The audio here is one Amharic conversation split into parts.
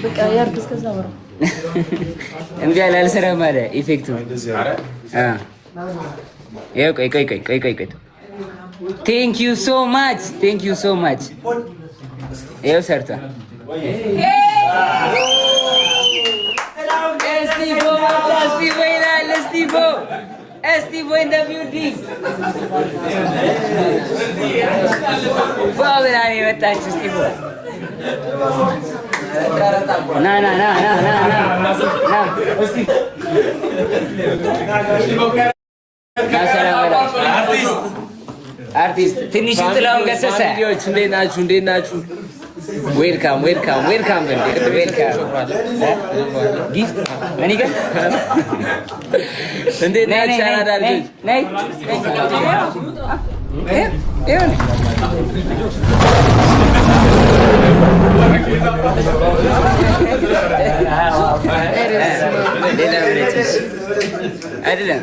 በቃ ያርግ እስከዛ ወራ እንዴ አልሰራም አለ ኢፌክቱ ያው ቆይ ቴንክ ዩ ሶ ማች ያው ሰርታ Steve in the building. Wow, nani መጣች Steve. ና Steve. አርቲስት ትንሽ ጥላውን ገሰሰ ልጆች እንዴት ናችሁ? ዌልካም ጊፍት እኔ ጋር እንዴት ናችሁ? አራዳ ልጆች ነይ አይደለም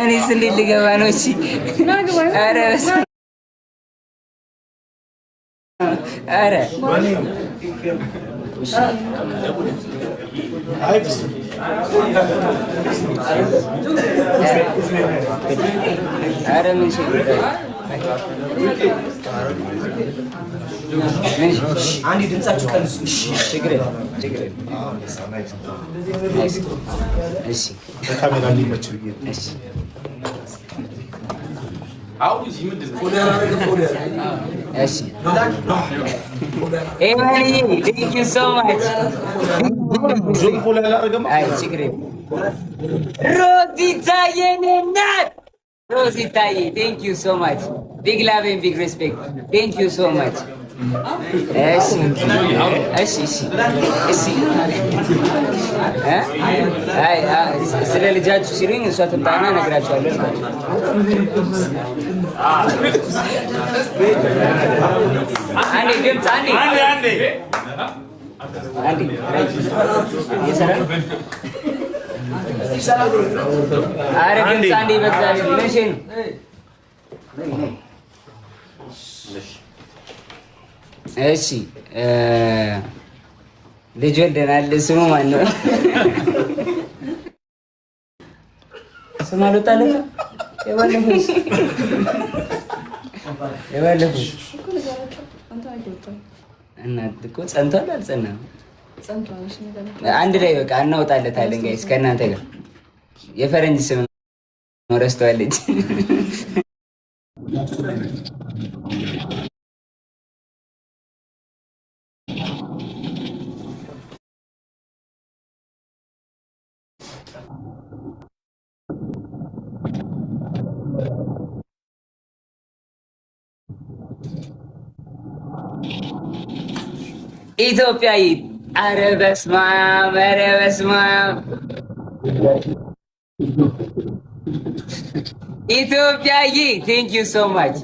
እኔስ እንዴት ልገባ ነው? እሺ ኧረ አንዴ ድምጻችሁ ቀንሱ። ችግር የለም። እሺ በካሜራ ሊመች ብዬ እሺ አውዚ ምንድን ነው እሺ ኤማኒ ቴንክ ዩ ሶ ማች ጆን ፎሎ ያላረገም አይ ችግር የለም። ሮዚታዬ ቴንክ ዩ ሶ ማች ቢግ ላቭ ኤንድ ቢግ ሪስፔክት ቴንክ ዩ ሶ ማች ስለ ልጃችሁ ሲሉኝ እሷ ትምጣና እነግራቸዋለሁ። አንዴ ድምፅ አንዴ ኧረ ድምፅ አንዴ በእግዚአብሔር መቼ ነው? እሺ ልጅ ወልደናል። ስሙ ማን ነው? ስም አልወጣለትም። የባለፈው እናት እኮ ጸንቷል አልጸናም? አንድ ላይ በቃ እናወጣለታለን ጋይስ ከእናንተ ጋር የፈረንጅ ስም ነው ረስተዋለች። ኢትዮጵያዊ ኧረ በስመ አብ ኢትዮጵያዊ ቴንክ ዩ ሶ ማች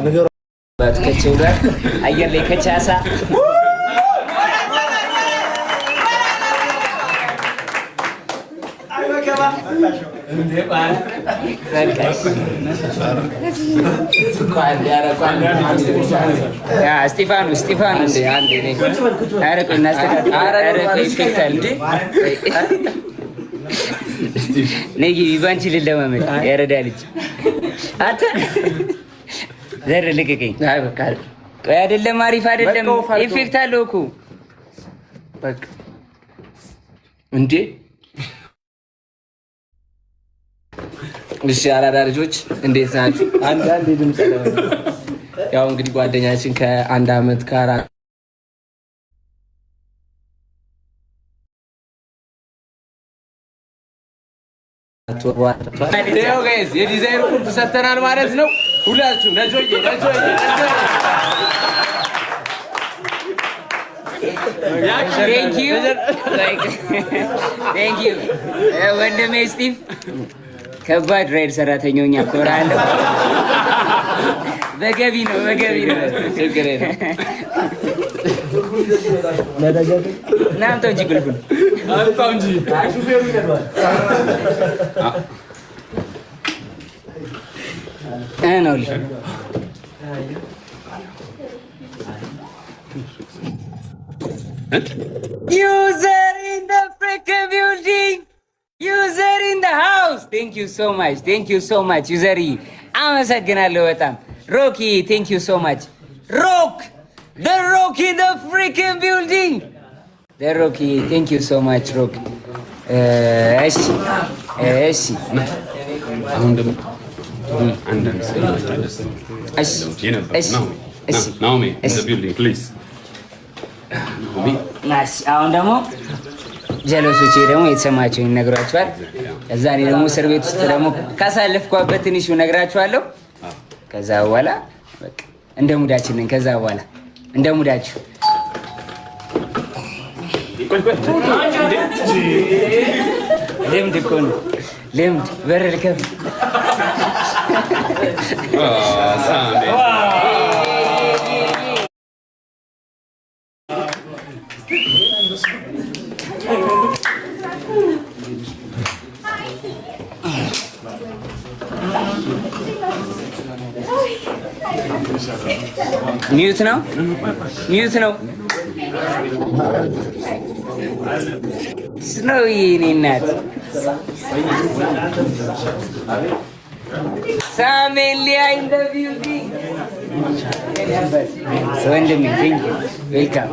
ነገሩ ከቸው ጋር አየር ላይ ከቻሳ እስጢፋኖስ ነይ ባንቺ ልለማመድ ያረዳ ልጅ አንተ ዘር ልቀቀኝ። ቆይ አይደለም አሪፍ አይደለም ኢፌክት አለው እኮ በቃ እንዴ። እሺ አራዳ ልጆች እንዴት ናችሁ? አንዳንድ ድምጽ ያው እንግዲህ ጓደኛችን ከአንድ አመት ከአራት ጋይስ የዲዛይን ቁልፍ ሰተናል ማለት ነው። ሁላችሁ ነጆዬ ወንድሜ ስቲቭ ከባድ ራይድ ሰራተኛው እኛ ኮራለሁ። በገቢ ነው ችግር የለም። ናምተው እንጂ ጉልጉል አምጣው እንጂ ሹፌሩ ይደርባል ነው ልጅ user in the freaking building, user in the house. Thank you so much user አመሰግናለሁ በጣም ሮኪ thank you so much rock the rock in the freaking building the rocky thank you so much rock እሺ አሁን ደግሞ አንዳንድ ናኦሚ in the building please አሁን ደግሞ ጀለሶቼ ደግሞ የተሰማቸውን ይነግሯቸዋል። ከዛ እኔ ደግሞ እስር ቤት ውስጥ ደግሞ ካሳለፍኳበት ትንሹ እነግራቸዋለሁ። ከዛ በኋላ በቃ እንደ ሙዳችን ነን። ከዛ በኋላ እንደ ሙዳችሁ ልምድ እኮ ነው ልምድ በር ልከፍት ሚዩት ነው ስኖዊ የኔ እናት ሳሜሊያ ኢን ዘ ቢልዲንግ ወንድሜ ቴንክ ዩ ዌልካም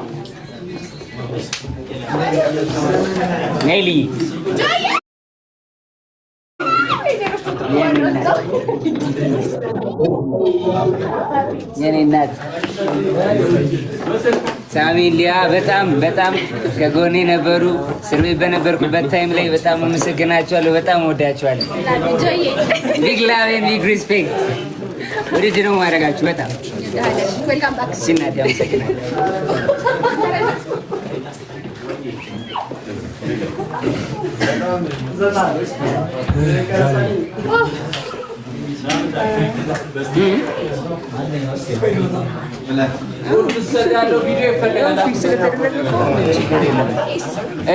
ኔሊ የኔ እናት ሳሜሊያ በጣም ከጎኔ ነበሩ። እስር ቤት በነበርኩበት ታይም ላይ በጣም አመሰግናቸዋለሁ። በጣም ወዳቸዋለሁ። ቢግ ላቭ ኤንድ ቢግ ሪስፔክት። ወደጅ ነው ማድረጋችሁ በጣም ሲናት ያመሰግናለሁ።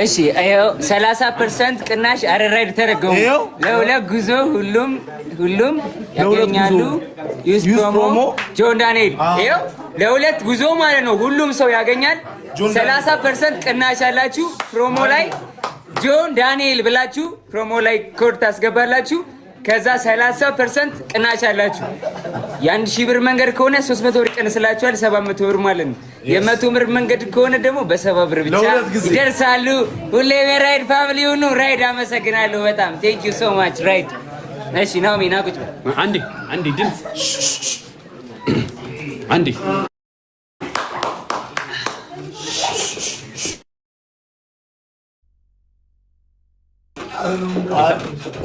እሺ ይኸው 30% ቅናሽ አረራይድ ተረገሙ። ለሁለት ጉዞ ሁሉም ያገኛሉ። ዩዝ ፕሮሞ ጆን ዳንኤል ይኸው ለሁለት ጉዞ ማለት ነው። ሁሉም ሰው ያገኛል። 30% ቅናሽ አላችሁ። ፕሮሞ ላይ ጆን ዳንኤል ብላችሁ ፕሮሞ ላይ ኮድ ታስገባላችሁ። ከዛ 30% ቅናሽ አላችሁ። የ1000 ብር መንገድ ከሆነ 300 ብር ይቀንስላችኋል፣ 700 ብር ማለት ነው። የ100 ብር መንገድ ከሆነ ደግሞ በ70 ብር ብቻ ይደርሳሉ። ሁሌም ራይድ ፋሚሊ ሁኑ። ራይድ አመሰግናለሁ በጣም ቴንክ ዩ ሶ ማች ራይድ። እሺ ናኦሚ ና ቁጭ አንዴ ድምፅ አንዴ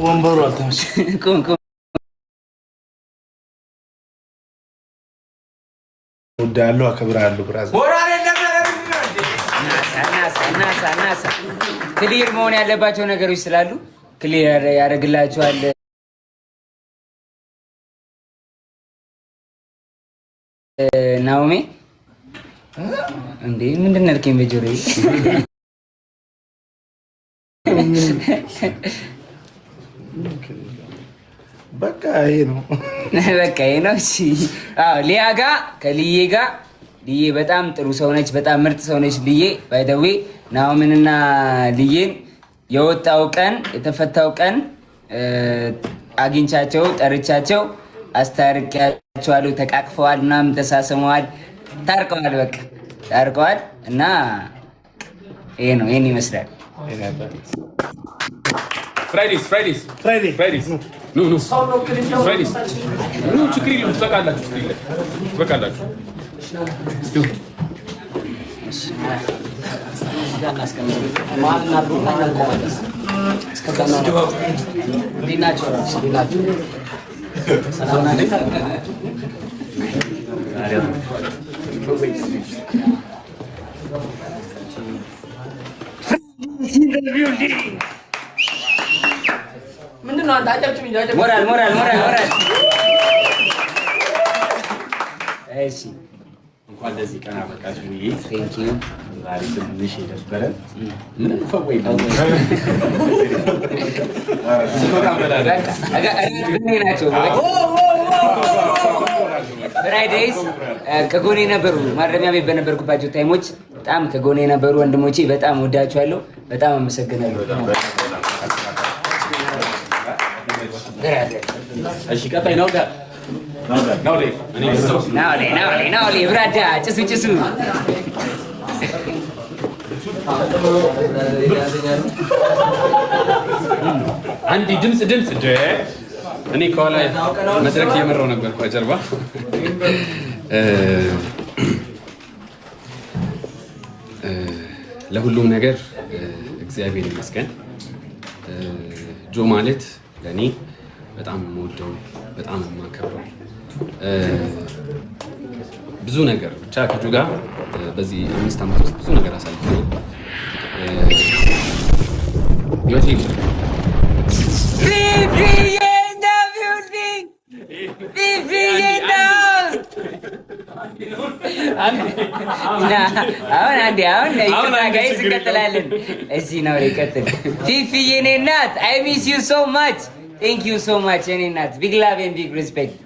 ወንበሩ አልተመቸ ቁም ወዳለው አከብራለሁ። ብራዘር ናሳ ክሊር መሆን ያለባቸው ነገሮች ስላሉ ክሊር ያደርግላችኋል። ናኦሚ እንዴ ምንድን ነው ያልከኝ በጆሮዬ? በቃ ይሄ ነው። እሺ አዎ ሊያ ጋር ከልዬ ጋር ልዬ በጣም ጥሩ ሰው ነች፣ በጣም ምርጥ ሰው ነች። ልዬ ባይ ዘ ዌይ ናኦምንና ልዬን የወጣው ቀን የተፈታው ቀን አግኝቻቸው ጠርቻቸው አስታርቂያቸዋለሁ። ተቃቅፈዋል፣ ምናምን ተሳስመዋል፣ ታርቀዋል። በቃ ታርቀዋል እና ይሄ ነው። ይሄን ይመስላል። Fridays. No. Fridays. No, ችግር የለም ትበቃላችሁ። ምንድን ነው አንተ አጨብጭብ እንጂ አጨብጭብ። ሞራል ሞራል ሞራል ሞራል። እሺ እንኳን እንደዚህ ቀን አበቃችሁ ብዬ ቴንክ ዩ። ዛሬ ትንሽ የደበረን ምን ፈወይ ነው ፍራይዴይስ ከጎኔ ነበሩ። ማረሚያ ቤት በነበርኩባቸው ታይሞች በጣም ከጎኔ የነበሩ ወንድሞቼ በጣም ወዳችኋለሁ። በጣም አመሰግናለሁ። እሺ ቀጣይ ነው ናውሌ ብራዳ ጭሱ ጭሱ አንዲ ድምፅ እኔ ከኋላ መድረክ እየመራው ነበር ከጀርባ። ለሁሉም ነገር እግዚአብሔር ይመስገን። ጆ ማለት ለእኔ በጣም የምወደው በጣም የማከብረው ብዙ ነገር ብቻ ከጆ ጋር በዚህ 5 ዓመት ውስጥ ብዙ ነገር አሳልፈናል። ህይወቴ አሁን ጋይስ እንቀጥላለን። እዚህ ነው ይቀጥል። ፊፊዬ የኔ እናት አይ ሚስ ዩ ሶ ማች ቴንክ ዩ ሶ ማች የኔ እናት ቢግ ላቭ ኤንድ ቢግ ሪስፔክት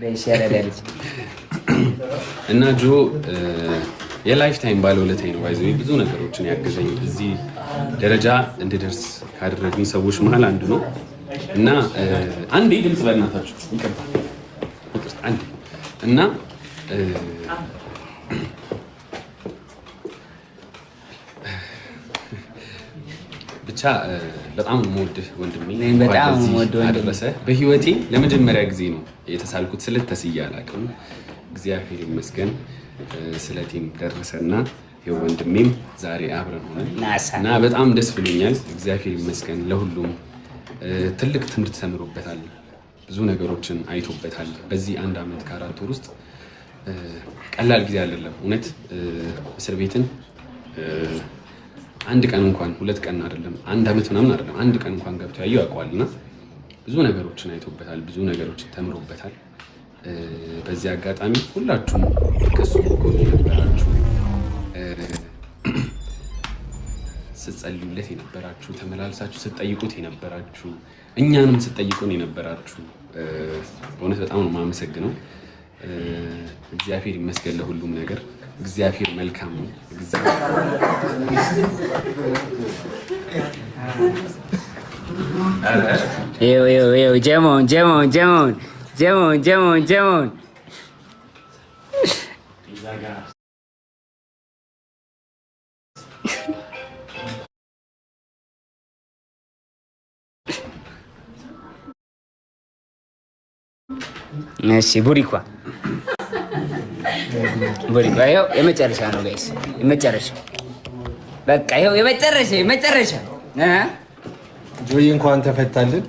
በሸረደልች እና ጆ የላይፍ ታይም ባለውለታዬ ነው። ባይዘው ብዙ ነገሮችን ያገዘኝ እዚህ ደረጃ እንድደርስ ካደረጉኝ ሰዎች መሀል አንዱ ነው እና አንዴ ድምፅ በእናታችሁ ይቀርታል አንዴ እና ብቻ በጣም የምወድህ ወንድሜ በጣም የምወድህ ወንድሜ አደረሰ። በህይወቴ ለመጀመሪያ ጊዜ ነው የተሳልኩት ስለት ተስዬ አላውቅም። እግዚአብሔር ይመስገን ስለቴም ደረሰና ይኸው ወንድሜም ዛሬ አብረን ሆነን እና በጣም ደስ ብሎኛል። እግዚአብሔር ይመስገን ለሁሉም ትልቅ ትምህርት ተምሮበታል። ብዙ ነገሮችን አይቶበታል። በዚህ 1 ዓመት ከ4 ወር ውስጥ ቀላል ጊዜ አይደለም። እውነት እስር ቤትን 1 ቀን እንኳን 2 ቀን አይደለም 1 ዓመት ምናምን አይደለም 1 ቀን እንኳን ገብቶ ያየው ያውቀዋልና ብዙ ነገሮችን አይቶበታል። ብዙ ነገሮችን ተምሮበታል። በዚህ አጋጣሚ ሁላችሁም ከሱ ጎን የነበራችሁ ስትጸልዩለት የነበራችሁ ተመላልሳችሁ ስትጠይቁት የነበራችሁ እኛንም ስትጠይቁን የነበራችሁ በእውነት በጣም ነው የማመሰግነው። እግዚአብሔር ይመስገን ለሁሉም ነገር። እግዚአብሔር መልካም ነው። ጀሞን እሺ ቡሪኳ ይኸው የመጨረሻ ነው ጋይስ፣ የመጨረሻ በቃ ይኸው የመጨረሻ ጆይ እንኳን ተፈታልን።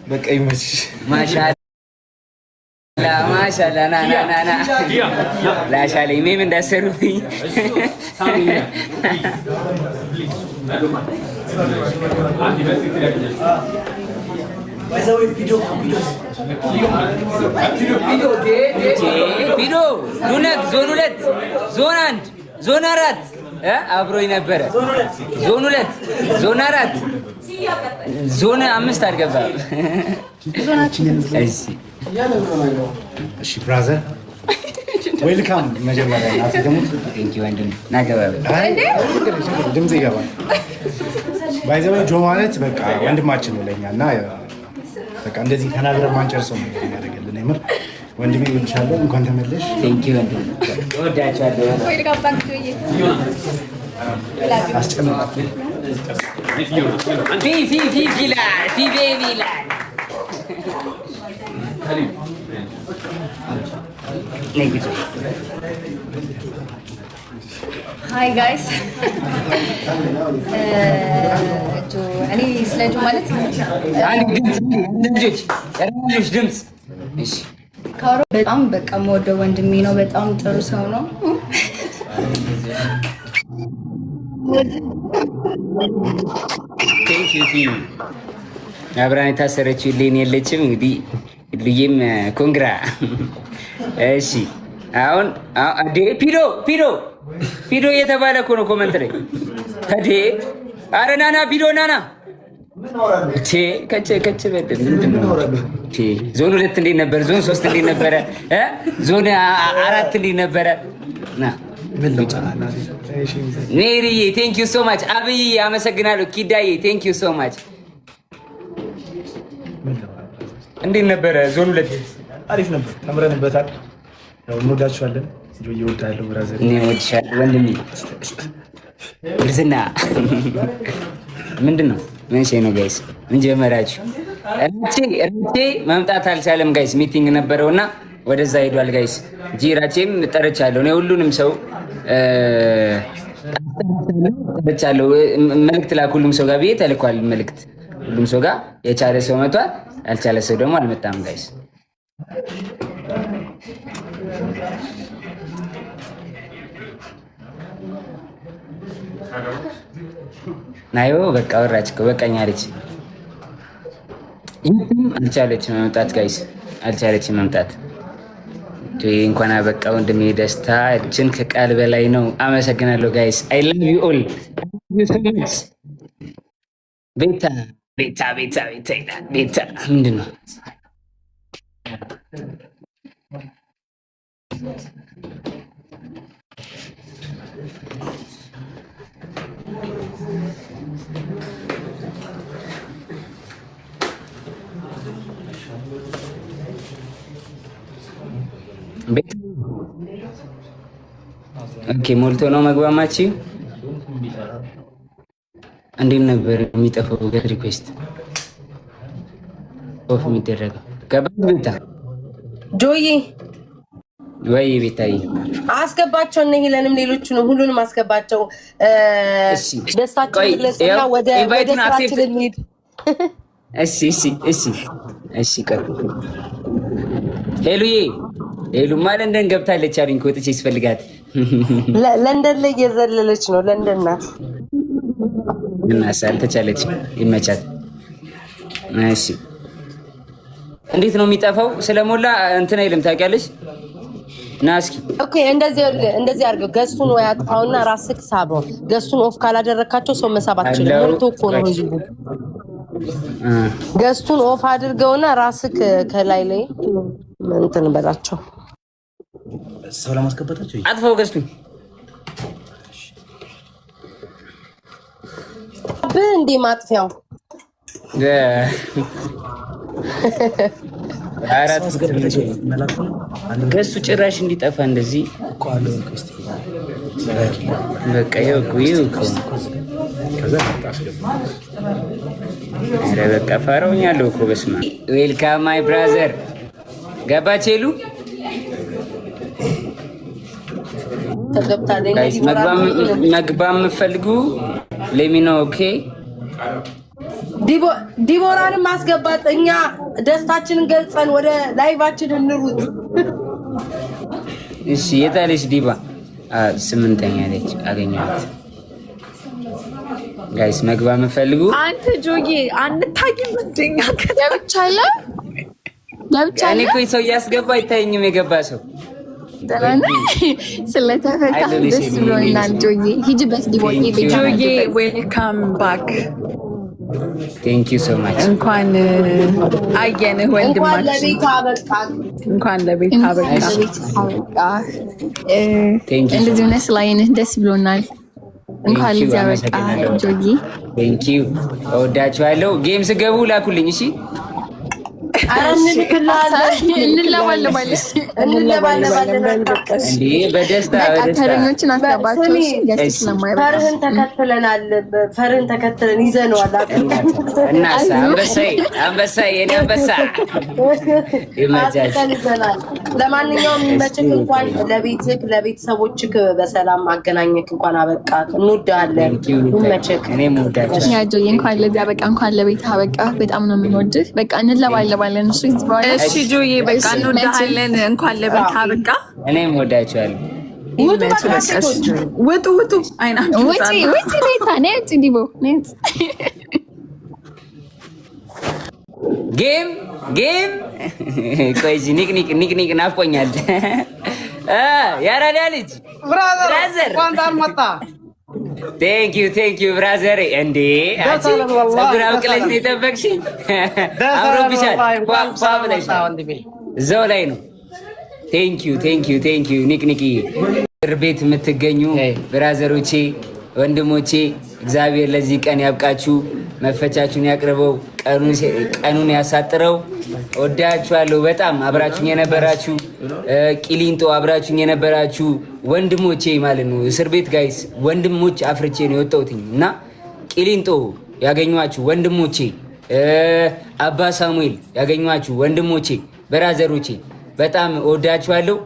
በቃ ይመችሽ። ማሻአላ ና ላሻለኝ ሜም እንዳሰሩብኝ ቪዲዮ ሉነክ ዞን 2 ዞን 1 ዞን 4 አብሮኝ ነበረ። ዞን 2 ዞን 4 ዞን 5 አልገባም። እሺ ብራዘር ዌልካም። መጀመሪያ ናት ደግሞ ቴንክ ዩ ወንድም ናገባ ድምጽ ይገባል። ባይዘው ጆ ማለት በቃ ወንድማችን ነው ለኛ እና በቃ እንደዚህ ተናግረን ማንጨርሰው ነው ያደረገልን። የምር ወንድሜ ወንቻለሁ። እንኳን ተመለሽ። ቴንክ ዩ ወንድም ወዳቻለሁ። አስጨምራለሁ ሃይ ጋይስ እኔ ስለ ጆ ማለት አንድ ልጆች ድምፅ እሺ ካሮ በጣም በቃ የምወደው ወንድሜ ነው። በጣም ጥሩ ሰው ነው። አብራን የታሰረችው ሌን የለችም። እንግዲህ ልዬም ኮንግራ። እሺ አሁን ፒዶ እየተባለ እኮ ነው ኮመንት ላይ አዴ። አረ ናና ፒዶ ናና ከች በደል ዞን 2 እንዴት ነበር? ዞን 3 እንዴት ነበረ? ዞን 4 እንዴት ነበረ? ሜሪዬ ቴንክ ዩ ሶ ማች። አብይ አመሰግናለሁ። ኪዳዬ ቴንክ ዩ ሶ ማች። እንዴት ነበረ ዞን 2? አሪፍ ነበር፣ ተምረንበታል። ያው እንወዳችኋለን። ጆዬ እወድሃለሁ ብራዘር። እኔ እወድሻለሁ ወንድሜ። ግርዝና ምንድን ነው? ምን ነው ጋይስ? ምን ጀመራችሁ? ራቼ መምጣት አልቻለም ጋይስ፣ ሚቲንግ ነበረውና ወደዛ ሄዷል ጋይስ። ራቼም ጠርቻለሁ። እኔ ሁሉንም ሰው ጠርቻለሁ። መልእክት ላክ ሁሉም ሰው ጋር ብዬ ተልኳል። መልእክት ሁሉም ሰው ጋር የቻለ ሰው መጥቷል፣ ያልቻለ ሰው ደግሞ አልመጣም ጋይስ። ናዮ በቃ ወራች እኮ በቃኝ አለች። አልቻለችም መምጣት ጋይስ፣ አልቻለችም መምጣት። እንኳን አበቃ ወንድሜ። ደስታችን ከቃል በላይ ነው። አመሰግናለሁ ጋይስ። አይ ላቭ ዩ ኦል። ቤታ ምንድን ነው? ኦኬ ሞልቶ ነው መግባማችሁ። እንዴት ነበር የሚጠፋው ገት ሪኩዌስት ኦፍ የሚደረገው? ገባህ ቤታ? ጆዬ ወይ ቤታዬ አስገባቸው እና ሄለንም ሌሎቹንም ሁሉንም አስገባቸው። ደስታችን ለስና ወደ ስራችን እንሂድ። እሺ ቀር ሄሉዬ ሄሉማ ለንደን ገብታለች አሉኝ። ከወጥቼ ስፈልጋት ለንደን ላይ እየዘለለች ነው። ለንደን ናት እና ሳልተቻለች ይመቻት። እሺ እንዴት ነው የሚጠፋው? ስለሞላ እንትን አይልም ታውቂያለሽ? ና እስኪ ኦኬ፣ እንደዚህ አድርገው ገስቱን ወይ አጥፋውና ራስክ ሳበው። ገስቱን ኦፍ ካላደረካቸው ሰው መሳብ አትችልም። ምርቱ እኮ ነው ህዝቡ። ገስቱን ኦፍ አድርገውና ራስክ ከላይ ላይ እንትን በላቸው። ሰው ለማስገባታቸው አጥፋው ገስቱን እንዴ ማጥፊያው አራት ገስቱ ጭራሽ እንዲጠፋ እንደዚህ በቃ ይኸው በቃ ፈራውኛለሁ እኮ በስመ አብ። ዌልካም ማይ ብራዘር። ገባች ሄሉ መግባ የምፈልጉ ሌሚኖ ኦኬ። ዲቦራንም ማስገባት። እኛ ደስታችንን ገልጸን ወደ ላይቫችን እንሩጥ። እሺ የታለች ዲባ? 8ኛ ነች አገኘኋት። ጋይስ መግባ የምፈልጉ አንተ ጆዬ አንታይም እንደኛ ከተብቻለ እኔ እኮ ሰው እያስገባ አይታየኝም። የገባ ሰው ስለተፈታ ደስ ብሎናል። ጆዬ ሂጂበት ዲቦዬ። ጆዬ ዌልካም ባክ። ቴንክ ዩ ሶ ማች። እንኳን አየንህ ወንድማችን። እንኳን ለቤት አበቃ። እንደዚህ ሆነ ስላየንህ ደስ ብሎናል። እንኳን ለዚህ አበቃ ጆዬ። ቴንክ ዩ እወዳችኋለሁ። ጌም ስገቡ ላኩልኝ እሺ። አረን እንልክላለን። እንለዋለማለሽ እንለባለባለን። እንዴ በደስታ ተረኞችን አስገባቸው። ገስት ስለማይበቃ ፈርህን ተከትለናል። ፈርህን ተከትለን ይዘነዋል። እናሳ አንበሳዬ የኔ አንበሳ ይመቻል። ለማንኛውም ይመችህ። እንኳን ለቤትህ ለቤተሰቦችህ በሰላም አገናኘክ። እንኳን አበቃ። እንወድሃለን። ይመችህ። እኔም ወዳችሁ ያጆዬ እንኳን ለዚያ በቃ እንኳን ለቤት አበቃ። በጣም ነው የምንወድህ። በቃ እንለባለባለን። እሺ ጆዬ በቃ እንወድሃለን። እንኳን ለቤት አበቃ። እኔም ወዳችኋለሁ። ውጡ አይናችሁ ውጪ ቤታ ነጭ ዲቦ ነጭ ጌም ቆይ ኒክ ናፍቆኛል። ያራዳ ልጅ ብራዘር ቴንክ ዩ ብራዘር። እንዴ አንቺ ፀጉር አብቅለሽ ነው የጠበቅሽኝ? አምሮብሻል። ፏ ብለሻል። እዛው ላይ ነው። ቴንክ ዩ ኒክ እስር ቤት የምትገኙ ብራዘሮቼ፣ ወንድሞቼ እግዚአብሔር ለዚህ ቀን ያብቃችሁ፣ መፈቻችሁን ያቅርበው፣ ቀኑን ያሳጥረው። ወዳችኋለሁ በጣም አብራችሁኝ የነበራችሁ ቂሊንጦ አብራችሁኝ የነበራችሁ ወንድሞቼ ማለት ነው። እስር ቤት ጋይስ ወንድሞች አፍርቼ ነው የወጣሁትኝ እና ቂሊንጦ ያገኟችሁ ወንድሞቼ፣ አባ ሳሙኤል ያገኟችሁ ወንድሞቼ፣ ብራዘሮቼ በጣም ወዳችኋለሁ።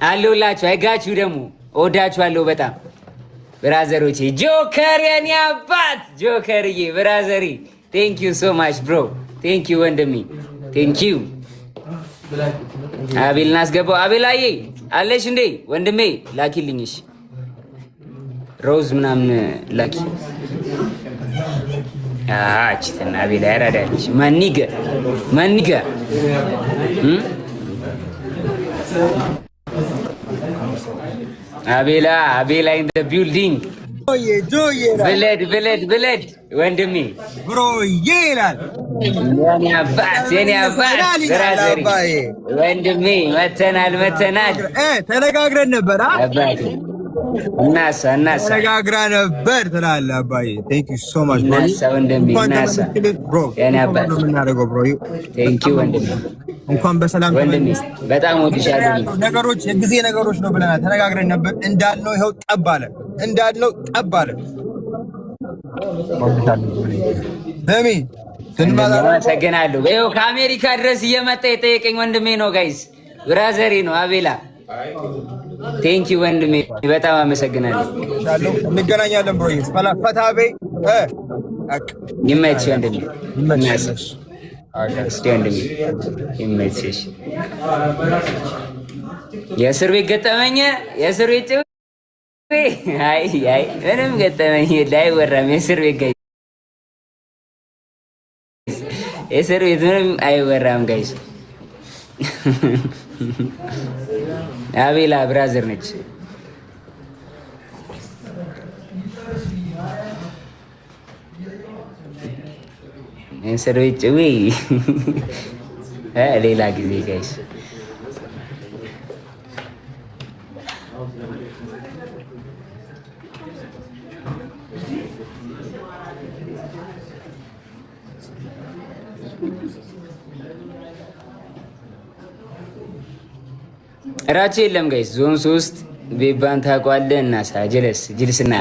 አለሁላችሁ። አይጋችሁ ደግሞ ወዳችኋለሁ በጣም ብራዘሮቼ። ጆከር የኔ አባት ጆከርዬ ብራዘሪ ቴንክ ዩ ሶ ማች ብሮ ቴንክ ዩ ወንድሜ ቴንክ ዩ። አቤልን አስገባው። አቤላዬ አለሽ እንዴ ወንድሜ? ላኪልኝሽ ሮዝ ምናምን ላኪ። አችተና አቤላ ያራዳልሽ ማኒገ አቤላ ኢን ዘ ቢልዲንግ ብለድ ወንድሜ ብሮዬ ይላል የኔ አባት ብራዘሪ ወንድሜ መተናል ተነጋግረን ነበር አባቴ እናሳ ተነጋግራ ነበር ትላለህ አባዬ። ቴንክ ዩ ሶ ማች እናሳ ወንድሜ እናሳ የኔ አባት ቴንክ ዩ ወንድሜ እንኳን በሰላም ወንድሜ በጣም ወድሻለሁ። ነገሮች የጊዜ ነገሮች ነው ብለናል፣ ተነጋግረን ነበር እንዳልነው ይኸው ጠብ አለ። ለሚ አመሰግናለሁ። ይኸው ከአሜሪካ ድረስ እየመጣ የጠየቀኝ ወንድሜ ነው ጋይስ፣ ብራዘሬ ነው አቤላ። ቴንክ ዩ ወንድሜ በጣም አመሰግናለሁ። እንገናኛለን ብሮዬ። ፈታ በይ። ይመችሽ ወንድሜ ወንድሜ ይመችሽ። የእስር ቤት ገጠመኝ የእስር ቤት አይ ምንም ገጠመኝ አይወራም። የእስር ቤት ምንም አይወራም ጋይስ። አቤላ ብራዘር ነች። የእስር ቤት ጭዌ ሌላ ጊዜ ጋይስ። እራቸው የለም ጋይስ። ዞን 3 ቤባን ታውቀዋለህ? እናሳ ጅልስና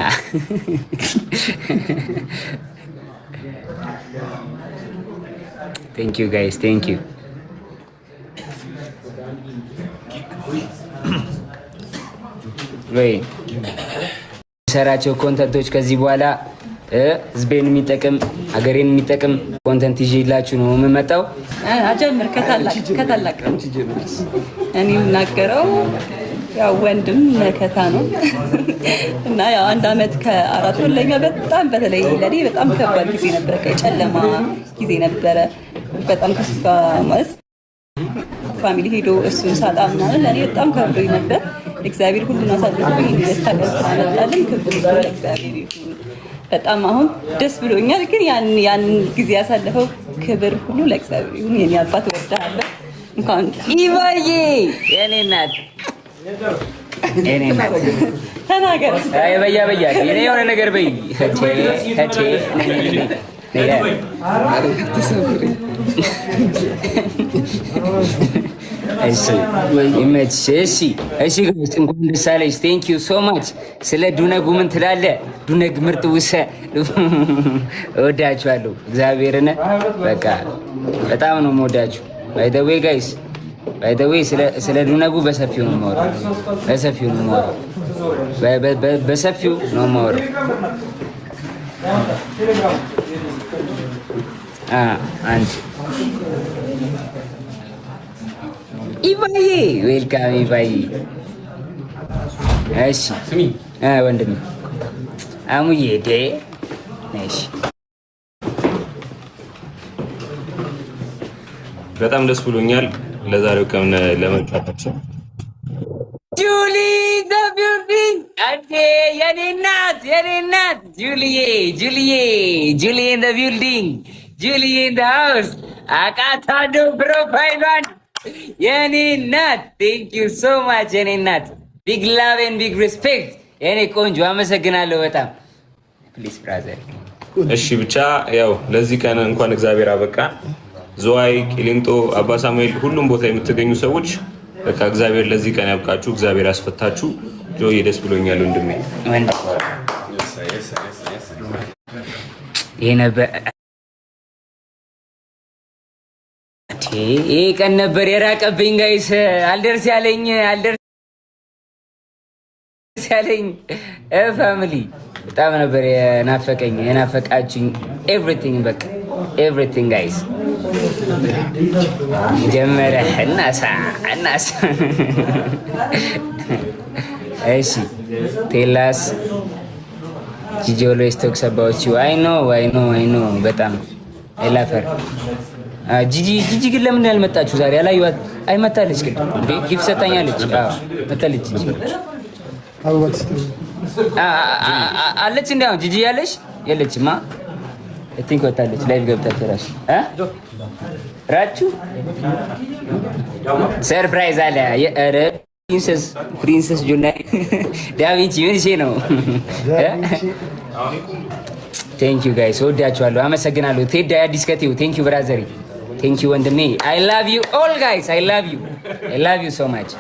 ቴንክ ዩ ጋይስ ቴንክ ዩ። ወይ ሰራቸው ኮንተንቶች ከዚህ በኋላ ህዝቤን የሚጠቅም ሀገሬን የሚጠቅም ኮንተንት ይዤላችሁ ነው የምመጣው። አጀምር ከታላቅ እኔ የምናገረው ያው ወንድም መከታ ነው እና ያው 1 ዓመት ከ4 ወር ለኛ በጣም በተለይ ለኔ በጣም ከባድ ጊዜ ነበረ። የጨለማ ጊዜ ነበረ። በጣም ከሱ ማለት ፋሚሊ ሄዶ እሱን ሳጣ ምናምን ለኔ በጣም ከብዶኝ ነበር። እግዚአብሔር ሁሉን አሳልፎ ይሄን ደስታ ቀን ስላመጣልን ክብር ለእግዚአብሔር ይሁን። በጣም አሁን ደስ ብሎኛል። ግን ያን ጊዜ ያሳለፈው ክብር ሁሉ ለእግዚአብሔር ይሁን። የኔ አባት እወድሃለሁ። እንኳን ኢቫዬ የኔ እናት ተናገር። አይ በያ እኔ የሆነ ነገር በይ እሺ ይመችሽ። እሺ እንኳን ደስ አለሽ። ቴንክ ዩ ሶ ማች። ስለ ዱነጉ ምን ትላለህ? ዱነግ ምርጥ ውሰ እወዳችኋለሁ። እግዚአብሔርን በቃ በጣም ነው የምወዳችሁ። ባይ ዘ ዌይ ጋይስ ባይ ዘ ዌይ ስለ ዱነጉ በሰፊው ነው የማወራው። በሰፊው ነው የማወራው። በሰፊው ነው የማወራው። አንድ ኢቫዬ ዌልካም ኢቫዬ። እሺ ስሚ ወንድም አሙዬ ዴ እሺ በጣም ደስ ብሎኛል ለዛሬው ቀን ለመጣጣችሁ። ጁሊ ዘ ቢልዲንግ አንዴ የኔ እናት ጁሊዬ ኢን ዘ ቢልዲንግ ጁሊዬ ኢን ዘ ሃውስ አቃታዶ ፕሮፋይሏን የኔ እናት ቴንክ ዩ ሶ ማች የኔ እናት ቢግ ላቭ ኤንድ ቢግ ሪስፔክት የኔ ቆንጆ አመሰግናለሁ በጣም ፕሊዝ ብራዘር። እሺ ብቻ ያው ለዚህ ቀን እንኳን እግዚአብሔር አበቃ። ዝዋይ፣ ቂሊንጦ፣ አባ ሳሙኤል ሁሉም ቦታ የምትገኙ ሰዎች በቃ እግዚአብሔር ለዚህ ቀን ያብቃችሁ፣ እግዚአብሔር ያስፈታችሁ። ጆዬ ደስ ብሎኛል ወንድሜ። ይሄ ነበር ይሄ ቀን ነበር የራቀብኝ ጋይስ። አልደርስ ያለኝ ፋሚሊ በጣም ነበር የናፈቃችኝ። ኤቭሪቲንግ በቃ ኤቭሪቲንግ ጋይስ ጀመረ እናሳ እሺ ቴላስ ጂጂ ኦልዌይስ ቶክስ አባውት ዩ አይ ኖ በጣም አይላፈር ጂጂ ግን ለምን ያልመጣችሁ ዛሬ? አላየኋት። አይመጣለች ግን እንዴ ጊፍት ሰጣኛለች። መጣለች ጂጂ አለች። እንዴ ጂጂ ያለሽ የለችማ። አይ ቲንክ ወጣለች። ላይቭ ገብታች ራሱ ራቹ ሰርፕራይዝ አለ። ኧረ ፕሪንሰስ ጆናይ ዳቪንቺ ምን ሼ ነው? ቴንክ ዩ ጋይስ ወዳችኋለሁ። አመሰግናለሁ። ቴዳ አዲስ ከቴው ቴንክ ዩ ብራዘሪ ቴንክ ዩ ወንድሜ። አይ ላቭ ዩ ኦል ጋይስ አይ ላቭ ዩ ሶ ማች